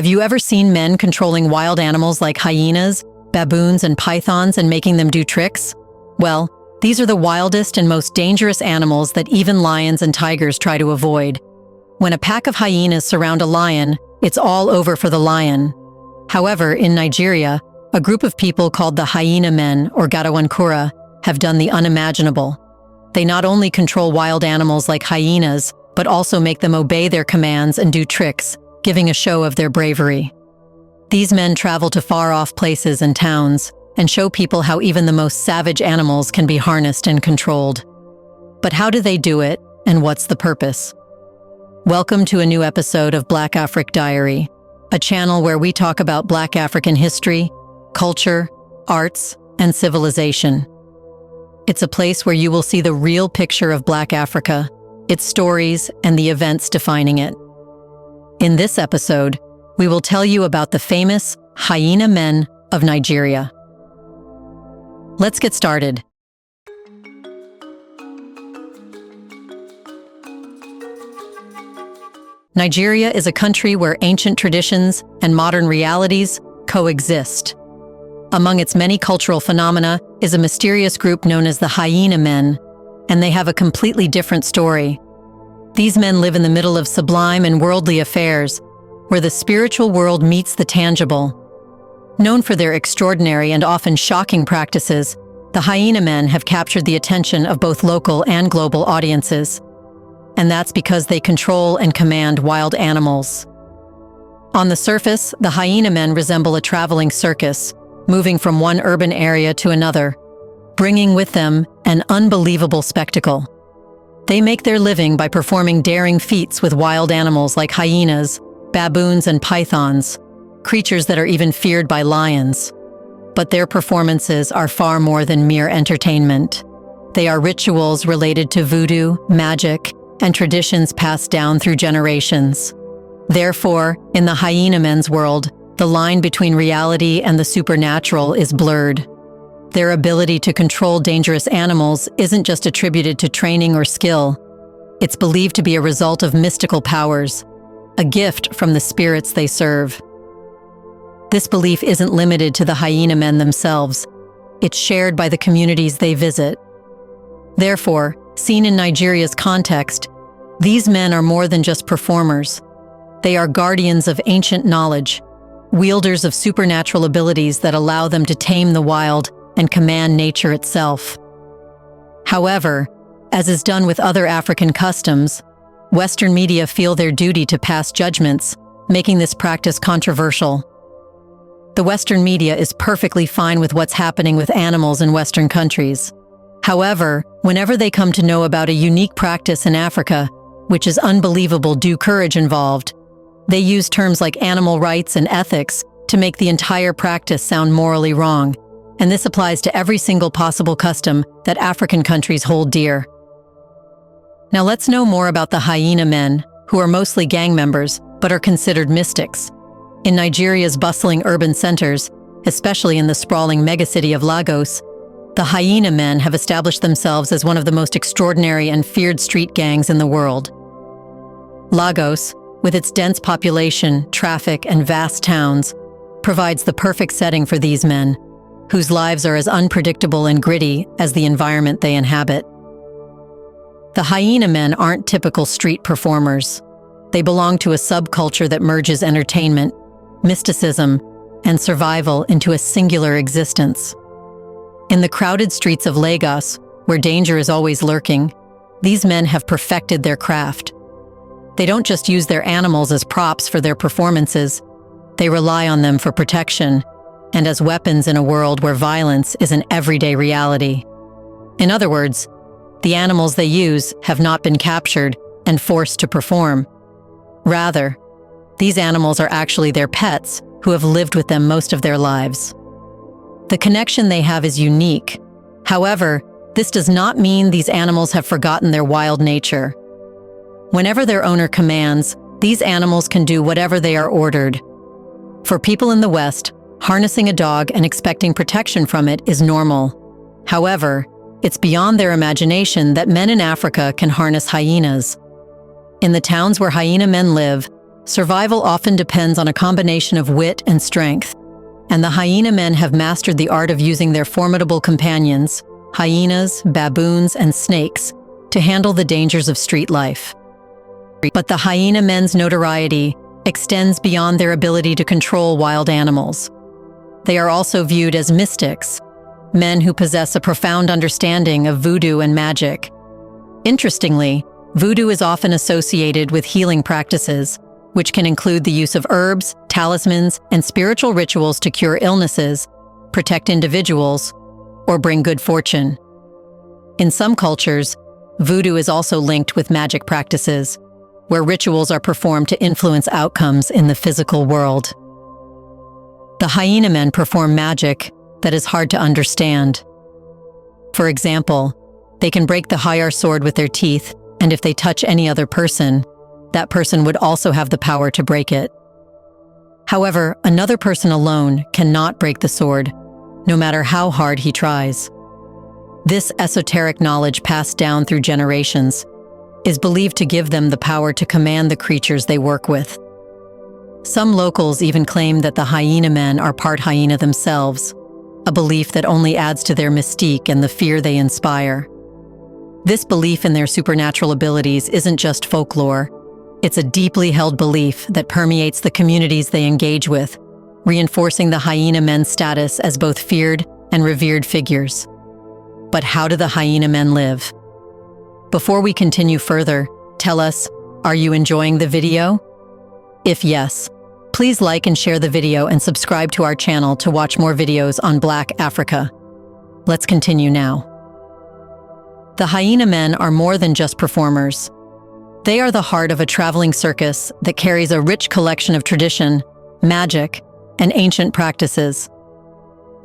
Have you ever seen men controlling wild animals like hyenas, baboons, and pythons and making them do tricks? Well, these are the wildest and most dangerous animals that even lions and tigers try to avoid. When a pack of hyenas surround a lion, it's all over for the lion. However, in Nigeria, a group of people called the Hyena men, or Gadawankura, have done the unimaginable. They not only control wild animals like hyenas, but also make them obey their commands and do tricks, giving a show of their bravery. These men travel to far-off places and towns and show people how even the most savage animals can be harnessed and controlled. But how do they do it, and what's the purpose? Welcome to a new episode of Black Afric Diary, a channel where we talk about Black African history, culture, arts, and civilization. It's a place where you will see the real picture of Black Africa, its stories, and the events defining it. In this episode, we will tell you about the famous Hyena men of Nigeria. Let's get started. Nigeria is a country where ancient traditions and modern realities coexist. Among its many cultural phenomena is a mysterious group known as the Hyena men, and they have a completely different story. These men live in the middle of sublime and worldly affairs, where the spiritual world meets the tangible. Known for their extraordinary and often shocking practices, the Hyena men have captured the attention of both local and global audiences. And that's because they control and command wild animals. On the surface, the Hyena men resemble a traveling circus, moving from one urban area to another, bringing with them an unbelievable spectacle. They make their living by performing daring feats with wild animals like hyenas, baboons, and pythons, creatures that are even feared by lions. But their performances are far more than mere entertainment. They are rituals related to voodoo, magic, and traditions passed down through generations. Therefore, in the Hyena men's world, the line between reality and the supernatural is blurred. Their ability to control dangerous animals isn't just attributed to training or skill. It's believed to be a result of mystical powers, a gift from the spirits they serve. This belief isn't limited to the Hyena men themselves. It's shared by the communities they visit. Therefore, seen in Nigeria's context, these men are more than just performers. They are guardians of ancient knowledge, wielders of supernatural abilities that allow them to tame the wild and command nature itself. However, as is done with other African customs, Western media feel their duty to pass judgments, making this practice controversial. The Western media is perfectly fine with what's happening with animals in Western countries. However, whenever they come to know about a unique practice in Africa, which is unbelievable due courage involved, they use terms like animal rights and ethics to make the entire practice sound morally wrong. And this applies to every single possible custom that African countries hold dear. Now let's know more about the Hyena men, who are mostly gang members, but are considered mystics. In Nigeria's bustling urban centers, especially in the sprawling megacity of Lagos, the Hyena men have established themselves as one of the most extraordinary and feared street gangs in the world. Lagos, with its dense population, traffic, and vast towns, provides the perfect setting for these men, whose lives are as unpredictable and gritty as the environment they inhabit. The Hyena men aren't typical street performers. They belong to a subculture that merges entertainment, mysticism, and survival into a singular existence. In the crowded streets of Lagos, where danger is always lurking, these men have perfected their craft. They don't just use their animals as props for their performances, they rely on them for protection, and as weapons in a world where violence is an everyday reality. In other words, the animals they use have not been captured and forced to perform. Rather, these animals are actually their pets who have lived with them most of their lives. The connection they have is unique. However, this does not mean these animals have forgotten their wild nature. Whenever their owner commands, these animals can do whatever they are ordered. For people in the West, harnessing a dog and expecting protection from it is normal. However, it's beyond their imagination that men in Africa can harness hyenas. In the towns where hyena men live, Survival often depends on a combination of wit and strength, and the hyena men have mastered the art of using their formidable companions, hyenas, baboons, and snakes, to handle the dangers of street life. But the hyena men's notoriety extends beyond their ability to control wild animals. They are also viewed as mystics, men who possess a profound understanding of voodoo and magic. Interestingly, voodoo is often associated with healing practices, which can include the use of herbs, talismans, and spiritual rituals to cure illnesses, protect individuals, or bring good fortune. In some cultures, voodoo is also linked with magic practices, where rituals are performed to influence outcomes in the physical world. The hyena men perform magic that is hard to understand. For example, they can break the Hyar sword with their teeth, and if they touch any other person, that person would also have the power to break it. However, another person alone cannot break the sword, no matter how hard he tries. This esoteric knowledge passed down through generations is believed to give them the power to command the creatures they work with. Some locals even claim that the hyena men are part hyena themselves, a belief that only adds to their mystique and the fear they inspire. This belief in their supernatural abilities isn't just folklore. It's a deeply held belief that permeates the communities they engage with, reinforcing the hyena men's status as both feared and revered figures. But how do the hyena men live? Before we continue further, tell us, are you enjoying the video? If yes, please like and share the video and subscribe to our channel to watch more videos on Black Africa. Let's continue now. The hyena men are more than just performers. They are the heart of a traveling circus that carries a rich collection of tradition, magic, and ancient practices.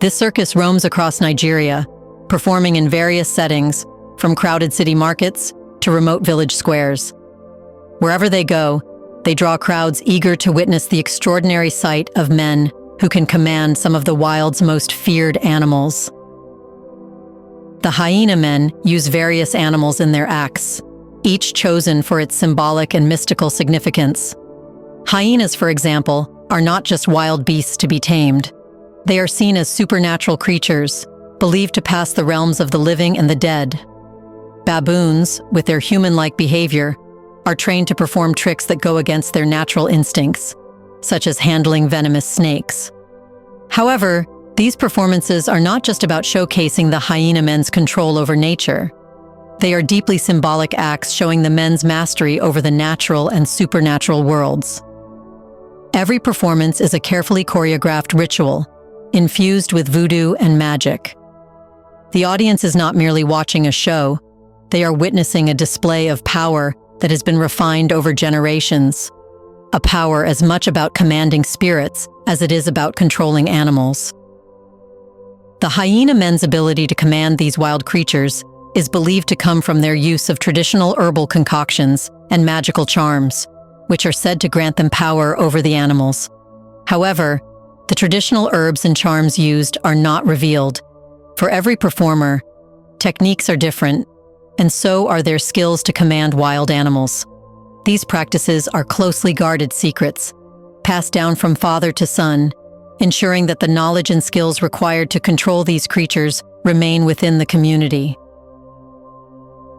This circus roams across Nigeria, performing in various settings, from crowded city markets to remote village squares. Wherever they go, they draw crowds eager to witness the extraordinary sight of men who can command some of the wild's most feared animals. The hyena men use various animals in their acts, each chosen for its symbolic and mystical significance. Hyenas, for example, are not just wild beasts to be tamed. They are seen as supernatural creatures, believed to pass the realms of the living and the dead. Baboons, with their human-like behavior, are trained to perform tricks that go against their natural instincts, such as handling venomous snakes. However, these performances are not just about showcasing the hyena men's control over nature. They are deeply symbolic acts showing the men's mastery over the natural and supernatural worlds. Every performance is a carefully choreographed ritual, infused with voodoo and magic. The audience is not merely watching a show, they are witnessing a display of power that has been refined over generations, a power as much about commanding spirits as it is about controlling animals. The hyena men's ability to command these wild creatures is believed to come from their use of traditional herbal concoctions and magical charms, which are said to grant them power over the animals. However, the traditional herbs and charms used are not revealed. For every performer, techniques are different, and so are their skills to command wild animals. These practices are closely guarded secrets, passed down from father to son, ensuring that the knowledge and skills required to control these creatures remain within the community.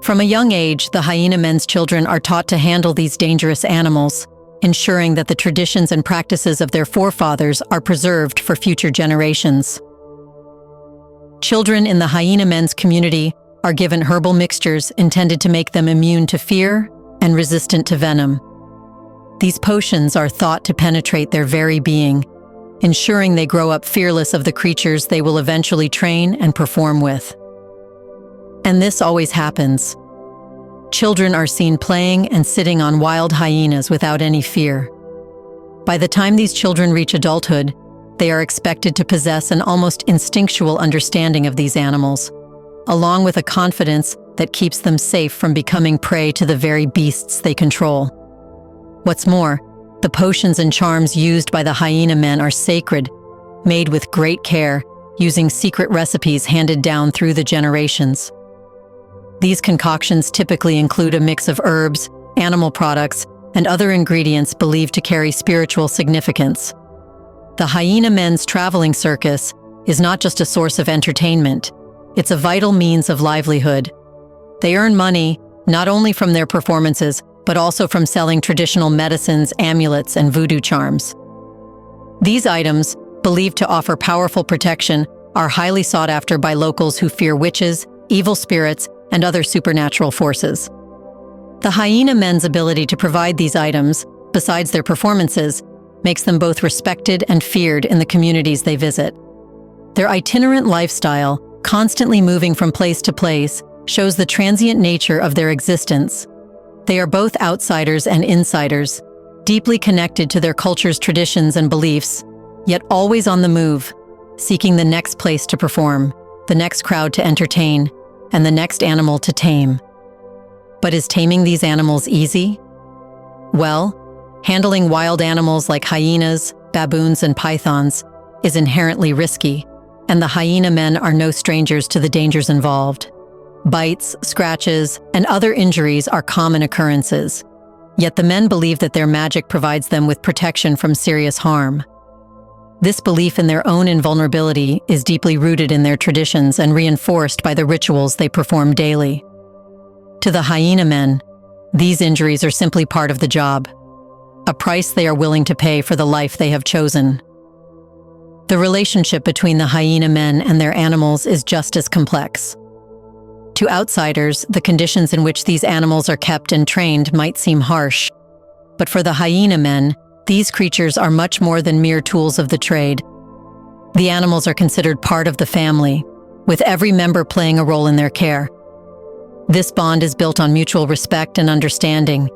From a young age, the hyena men's children are taught to handle these dangerous animals, ensuring that the traditions and practices of their forefathers are preserved for future generations. Children in the hyena men's community are given herbal mixtures intended to make them immune to fear and resistant to venom. These potions are thought to penetrate their very being, ensuring they grow up fearless of the creatures they will eventually train and perform with. And this always happens. Children are seen playing and sitting on wild hyenas without any fear. By the time these children reach adulthood, they are expected to possess an almost instinctual understanding of these animals, along with a confidence that keeps them safe from becoming prey to the very beasts they control. What's more, the potions and charms used by the hyena men are sacred, made with great care, using secret recipes handed down through the generations. These concoctions typically include a mix of herbs, animal products, and other ingredients believed to carry spiritual significance. The Hyena men's traveling circus is not just a source of entertainment, it's a vital means of livelihood. They earn money not only from their performances, but also from selling traditional medicines, amulets, and voodoo charms. These items, believed to offer powerful protection, are highly sought after by locals who fear witches, evil spirits, and other supernatural forces. The Hyena men's ability to provide these items, besides their performances, makes them both respected and feared in the communities they visit. Their itinerant lifestyle, constantly moving from place to place, shows the transient nature of their existence. They are both outsiders and insiders, deeply connected to their culture's traditions and beliefs, yet always on the move, seeking the next place to perform, the next crowd to entertain, and the next animal to tame. But is taming these animals easy? Well, handling wild animals like hyenas, baboons, and pythons is inherently risky, and the Hyena men are no strangers to the dangers involved. Bites, scratches, and other injuries are common occurrences, yet the men believe that their magic provides them with protection from serious harm. This belief in their own invulnerability is deeply rooted in their traditions and reinforced by the rituals they perform daily. To the Hyena men, these injuries are simply part of the job, a price they are willing to pay for the life they have chosen. The relationship between the Hyena men and their animals is just as complex. To outsiders, the conditions in which these animals are kept and trained might seem harsh, but for the Hyena men, these creatures are much more than mere tools of the trade. The animals are considered part of the family, with every member playing a role in their care. This bond is built on mutual respect and understanding,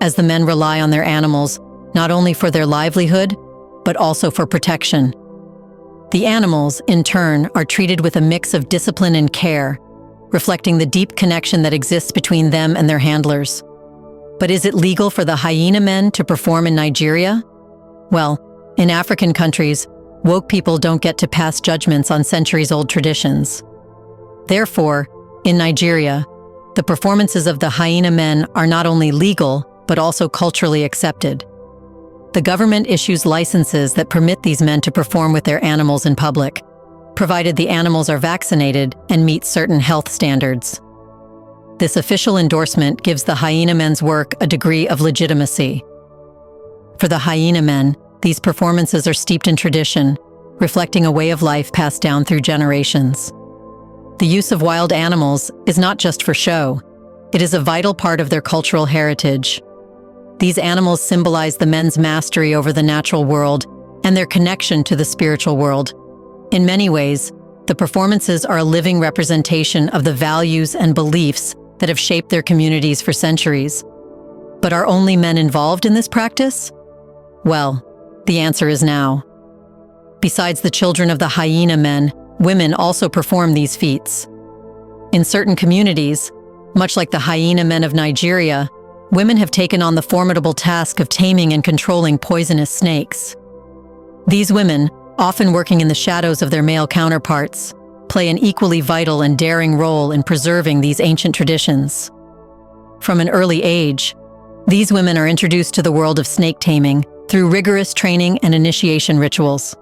as the men rely on their animals not only for their livelihood, but also for protection. The animals, in turn, are treated with a mix of discipline and care, reflecting the deep connection that exists between them and their handlers. But is it legal for the Hyena men to perform in Nigeria? Well, in African countries, woke people don't get to pass judgments on centuries-old traditions. Therefore, in Nigeria, the performances of the Hyena men are not only legal, but also culturally accepted. The government issues licenses that permit these men to perform with their animals in public, provided the animals are vaccinated and meet certain health standards. This official endorsement gives the Hyena men's work a degree of legitimacy. For the Hyena men, these performances are steeped in tradition, reflecting a way of life passed down through generations. The use of wild animals is not just for show, it is a vital part of their cultural heritage. These animals symbolize the men's mastery over the natural world and their connection to the spiritual world. In many ways, the performances are a living representation of the values and beliefs that have shaped their communities for centuries. But are only men involved in this practice? Well, the answer is now. Besides the children of the Hyena men, women also perform these feats. In certain communities, much like the Hyena men of Nigeria, women have taken on the formidable task of taming and controlling poisonous snakes. These women, often working in the shadows of their male counterparts, play an equally vital and daring role in preserving these ancient traditions. From an early age, these women are introduced to the world of snake taming through rigorous training and initiation rituals.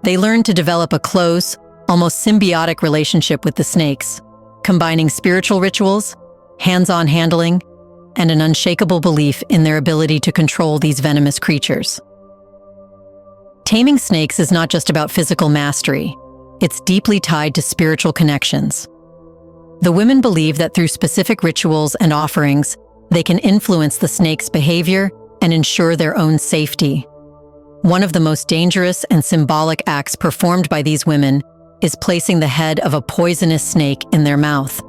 They learn to develop a close, almost symbiotic relationship with the snakes, combining spiritual rituals, hands-on handling, and an unshakable belief in their ability to control these venomous creatures. Taming snakes is not just about physical mastery, it's deeply tied to spiritual connections. The women believe that through specific rituals and offerings, they can influence the snake's behavior and ensure their own safety. One of the most dangerous and symbolic acts performed by these women is placing the head of a poisonous snake in their mouth.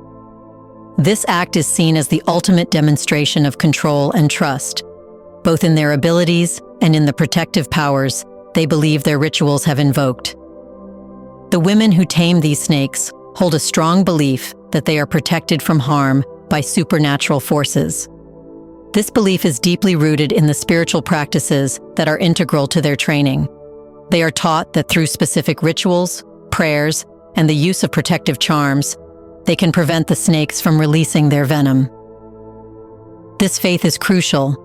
This act is seen as the ultimate demonstration of control and trust, both in their abilities and in the protective powers they believe their rituals have invoked. The women who tame these snakes hold a strong belief that they are protected from harm by supernatural forces. This belief is deeply rooted in the spiritual practices that are integral to their training. They are taught that through specific rituals, prayers, and the use of protective charms, they can prevent the snakes from releasing their venom. This faith is crucial,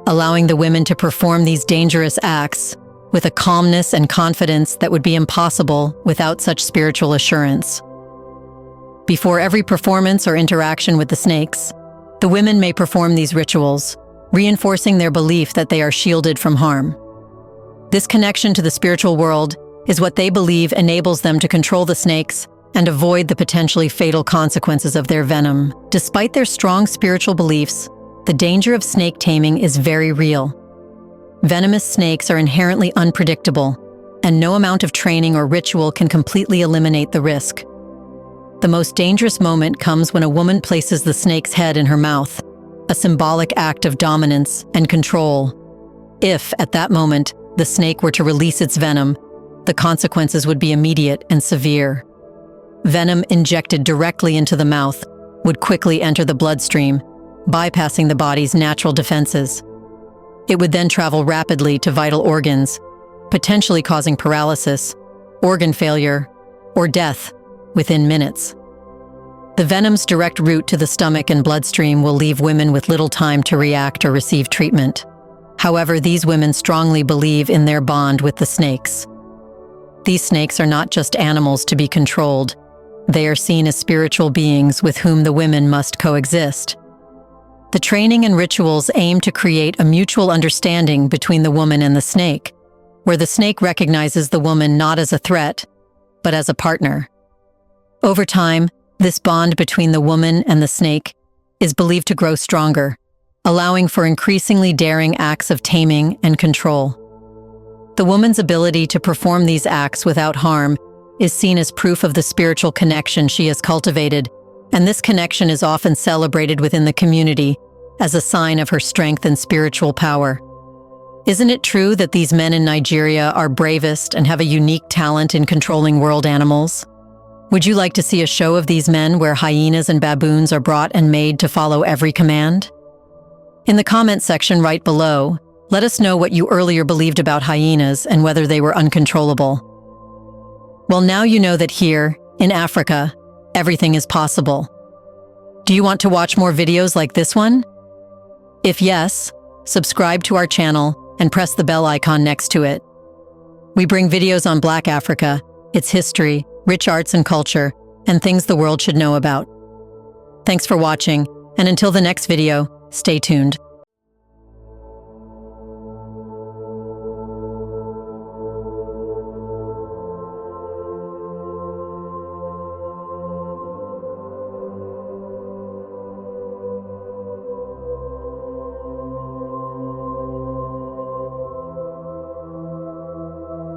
allowing the women to perform these dangerous acts with a calmness and confidence that would be impossible without such spiritual assurance. Before every performance or interaction with the snakes, the women may perform these rituals, reinforcing their belief that they are shielded from harm. This connection to the spiritual world is what they believe enables them to control the snakes and avoid the potentially fatal consequences of their venom. Despite their strong spiritual beliefs, the danger of snake taming is very real. Venomous snakes are inherently unpredictable, and no amount of training or ritual can completely eliminate the risk. The most dangerous moment comes when a woman places the snake's head in her mouth, a symbolic act of dominance and control. If, at that moment, the snake were to release its venom, the consequences would be immediate and severe. Venom injected directly into the mouth would quickly enter the bloodstream, bypassing the body's natural defenses. It would then travel rapidly to vital organs, potentially causing paralysis, organ failure, or death within minutes. The venom's direct route to the stomach and bloodstream will leave women with little time to react or receive treatment. However, these women strongly believe in their bond with the snakes. These snakes are not just animals to be controlled. They are seen as spiritual beings with whom the women must coexist. The training and rituals aim to create a mutual understanding between the woman and the snake, where the snake recognizes the woman not as a threat, but as a partner. Over time, this bond between the woman and the snake is believed to grow stronger, allowing for increasingly daring acts of taming and control. The woman's ability to perform these acts without harm is seen as proof of the spiritual connection she has cultivated, and this connection is often celebrated within the community as a sign of her strength and spiritual power. Isn't it true that these men in Nigeria are bravest and have a unique talent in controlling world animals? Would you like to see a show of these men where hyenas and baboons are brought and made to follow every command? In the comment section right below, let us know what you earlier believed about hyenas and whether they were uncontrollable. Well, now you know that here, in Africa, everything is possible. Do you want to watch more videos like this one? If yes, subscribe to our channel and press the bell icon next to it. We bring videos on Black Africa, its history, rich arts and culture, and things the world should know about. Thanks for watching, and until the next video, stay tuned.